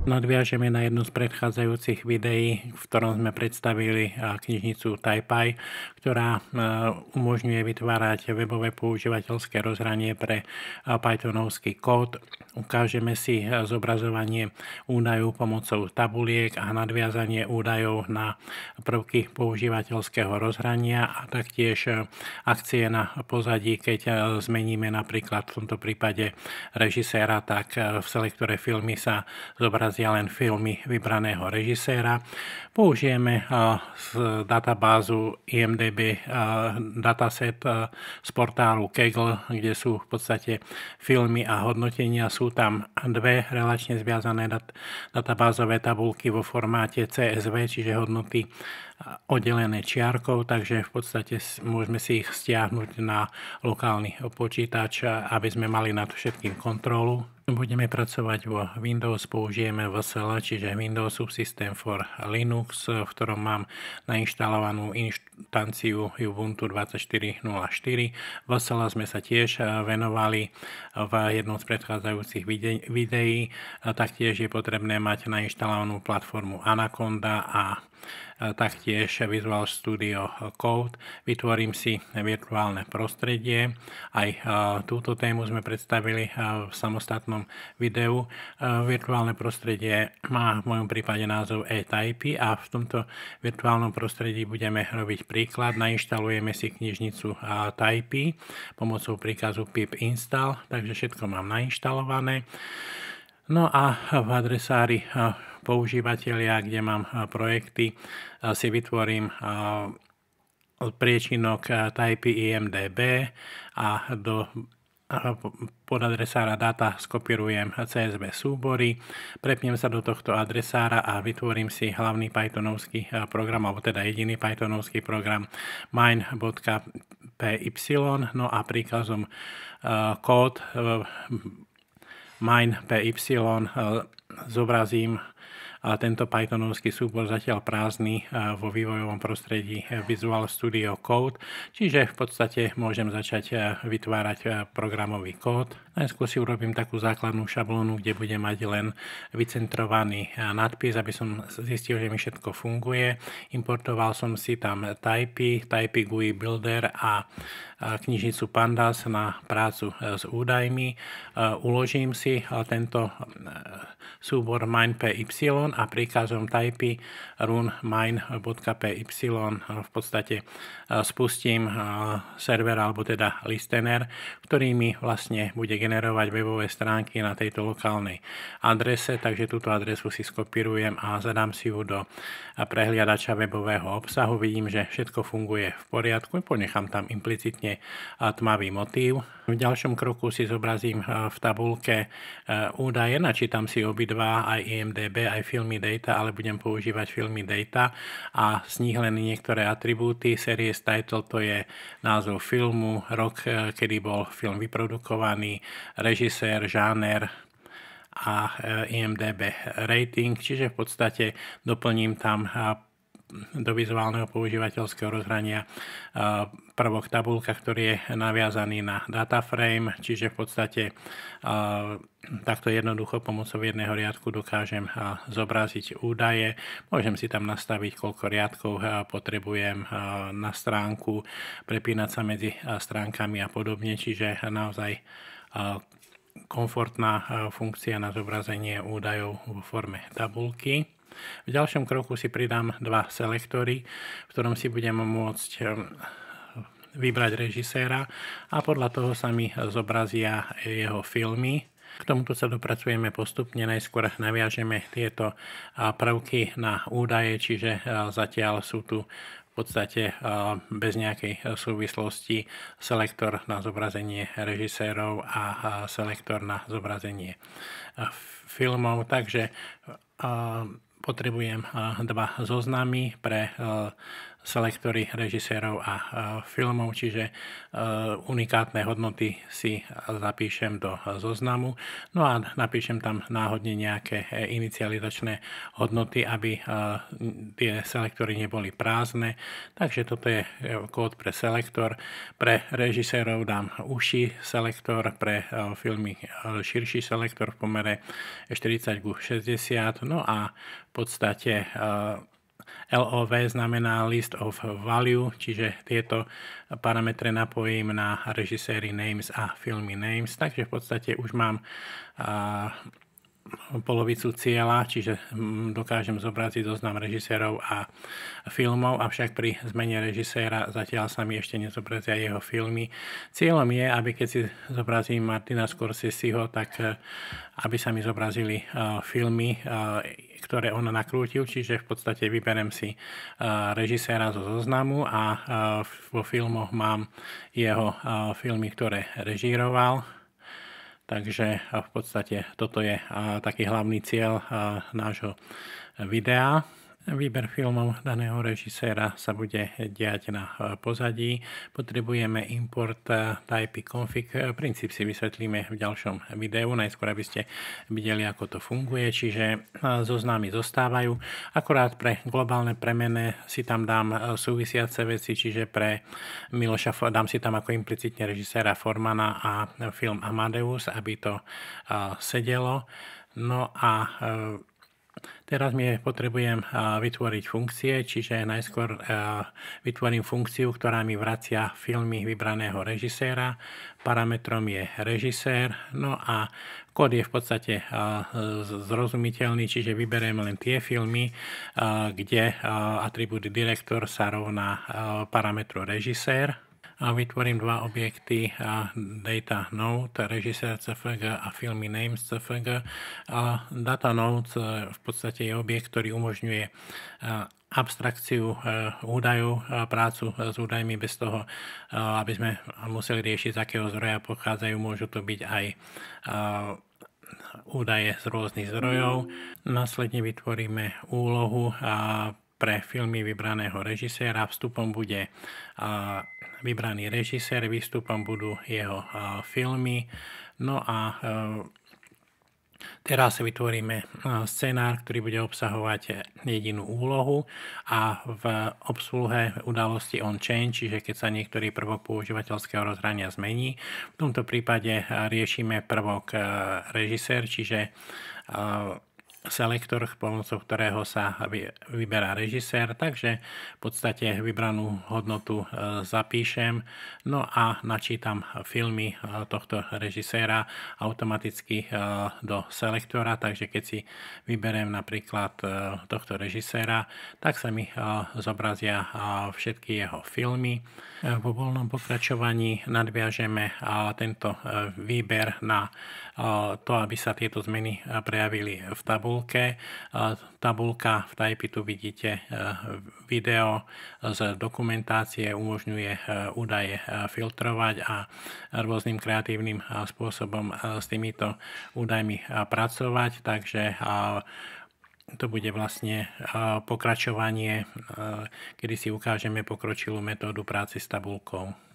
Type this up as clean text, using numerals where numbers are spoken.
Nadviažeme na jednu z predchádzajúcich videí, v ktorom sme predstavili knižnicu TypePy, ktorá umožňuje vytvárať webové používateľské rozhranie pre Pythonovský kód. Ukážeme si zobrazovanie údajov pomocou tabuliek a nadviazanie údajov na prvky používateľského rozhrania a taktiež akcie na pozadí, keď zmeníme napríklad v tomto prípade režiséra, tak v selektore filmy sa zobrazia len filmy vybraného režiséra. Použijeme z databázu IMDb dataset z portálu Kaggle, kde sú v podstate filmy a hodnotenia. Sú tam dve relačne zviazané databázové tabulky vo formáte CSV, čiže hodnoty oddelené čiarkou, takže v podstate môžeme si ich stiahnuť na lokálny počítač, aby sme mali nad všetkým kontrolu. Budeme pracovať vo Windows, použijeme VSL, čiže Windows Subsystem for Linux, v ktorom mám nainštalovanú inštanciu Ubuntu 24.04. VSL sme sa tiež venovali v jednom z predchádzajúcich videí. Taktiež je potrebné mať nainštalovanú platformu Anaconda a taktiež Visual Studio Code. Vytvorím si virtuálne prostredie. Aj túto tému sme predstavili v samostatnom videu. Virtuálne prostredie má v mojom prípade názov eTypy a v tomto virtuálnom prostredí budeme robiť príklad. Nainštalujeme si knižnicu Typy pomocou príkazu pip install, takže všetko mám nainštalované. No a v adresári používateľia, kde mám projekty, si vytvorím priečinok Typy IMDb a do podadresára data skopírujem CSV súbory, prepnem sa do tohto adresára a vytvorím si hlavný pythonovský program, alebo teda jediný pythonovský program mine.py, no a príkazom kód mine.py zobrazím tento pythonovský súbor zatiaľ prázdny vo vývojovom prostredí Visual Studio Code, čiže v podstate môžem začať vytvárať programový kód. Najskôr si urobím takú základnú šablónu, kde budem mať len vycentrovaný nadpis, aby som zistil, že mi všetko funguje. Importoval som si tam Typy GUI Builder a knižnicu Pandas na prácu s údajmi. Uložím si tento súbor mine.py a príkazom typy run mine.py v podstate spustím server, alebo teda listener, ktorý mi vlastne bude generovať webové stránky na tejto lokálnej adrese, takže túto adresu si skopírujem a zadám si ju do prehliadača webového obsahu. Vidím, že všetko funguje v poriadku, ponechám tam implicitne tmavý motív. V ďalšom kroku si zobrazím v tabulke údaje, načítam si obidva, aj IMDb, aj filmy data, ale budem používať filmy data a z nich len niektoré atribúty. Series title, to je názov filmu, rok, kedy bol film vyprodukovaný, režisér, žáner a IMDb rating, čiže v podstate doplním tam do vizuálneho používateľského rozhrania prvok tabulka, ktorý je naviazaný na dataframe, čiže v podstate takto jednoducho pomocou jedného riadku dokážem zobraziť údaje. Môžem si tam nastaviť, koľko riadkov potrebujem na stránku, prepínať sa medzi stránkami a podobne, čiže naozaj komfortná funkcia na zobrazenie údajov vo forme tabulky. V ďalšom kroku si pridám dva selektory, v ktorom si budem môcť vybrať režiséra a podľa toho sa mi zobrazia jeho filmy. K tomuto sa dopracujeme postupne. Najskôr naviažeme tieto prvky na údaje, čiže zatiaľ sú tu v podstate bez nejakej súvislosti selektor na zobrazenie režisérov a selektor na zobrazenie filmov. Takže potrebujem dva zoznamy pre selektory režisérov a filmov, čiže unikátne hodnoty si zapíšem do zoznamu, no a napíšem tam náhodne nejaké inicializačné hodnoty, aby tie selektory neboli prázdne. Takže toto je kód pre selektor. Pre režisérov dám užší selektor, pre filmy širší selektor v pomere 40:60, no a v podstate LOV znamená List of Value, čiže tieto parametre napojím na režiséry names a filmy names, takže v podstate už mám polovicu cieľa, čiže dokážem zobraziť zoznam režisérov a filmov, avšak pri zmene režiséra zatiaľ sa mi ešte nezobrazia jeho filmy. Cieľom je, aby keď si zobrazím Martina Scorseseho, tak aby sa mi zobrazili filmy, ktoré on nakrútil, čiže v podstate vyberem si režiséra zo zoznamu a vo filmoch mám jeho filmy, ktoré režíroval. Takže v podstate toto je taký hlavný cieľ nášho videa. Výber filmov daného režiséra sa bude diať na pozadí. Potrebujeme import typy config. Princíp si vysvetlíme v ďalšom videu, najskôr aby ste videli, ako to funguje. Čiže zoznamy zostávajú. Akorát pre globálne premene si tam dám súvisiace veci, čiže pre Miloša dám si tam ako implicitne režiséra Formana a film Amadeus, aby to sedelo. No a teraz potrebujem vytvoriť funkcie, čiže najskôr vytvorím funkciu, ktorá mi vracia filmy vybraného režiséra. Parametrom je režisér, no a kód je v podstate zrozumiteľný, čiže vyberiem len tie filmy, kde atribút direktor sa rovná parametru režisér. Vytvorím dva objekty data node, režisér CFG a filmy names CFG. Data node v podstate je objekt, ktorý umožňuje abstrakciu údajov, prácu s údajmi bez toho, aby sme museli riešiť, z akého zdroja pochádzajú. Môžu to byť aj údaje z rôznych zdrojov. Následne vytvoríme úlohu pre filmy vybraného režiséra. Vstupom bude vybraný režisér, výstupom budú jeho filmy. No a teraz vytvoríme scenár, ktorý bude obsahovať jedinú úlohu a v obsluhe udalosti on change, čiže keď sa niektorý prvok používateľského rozhrania zmení. V tomto prípade riešime prvok režisér, čiže selektor, pomocou ktorého sa vyberá režisér, takže v podstate vybranú hodnotu zapíšem, no a načítam filmy tohto režiséra automaticky do selektora, takže keď si vyberiem napríklad tohto režiséra, tak sa mi zobrazia všetky jeho filmy. Vo voľnom pokračovaní nadviažeme tento výber na to, aby sa tieto zmeny prejavili v tabulke. Tabulka v Type tu vidíte video z dokumentácie, umožňuje údaje filtrovať a rôznym kreatívnym spôsobom s týmito údajmi pracovať, takže to bude vlastne pokračovanie, kedy si ukážeme pokročilú metódu práce s tabulkou.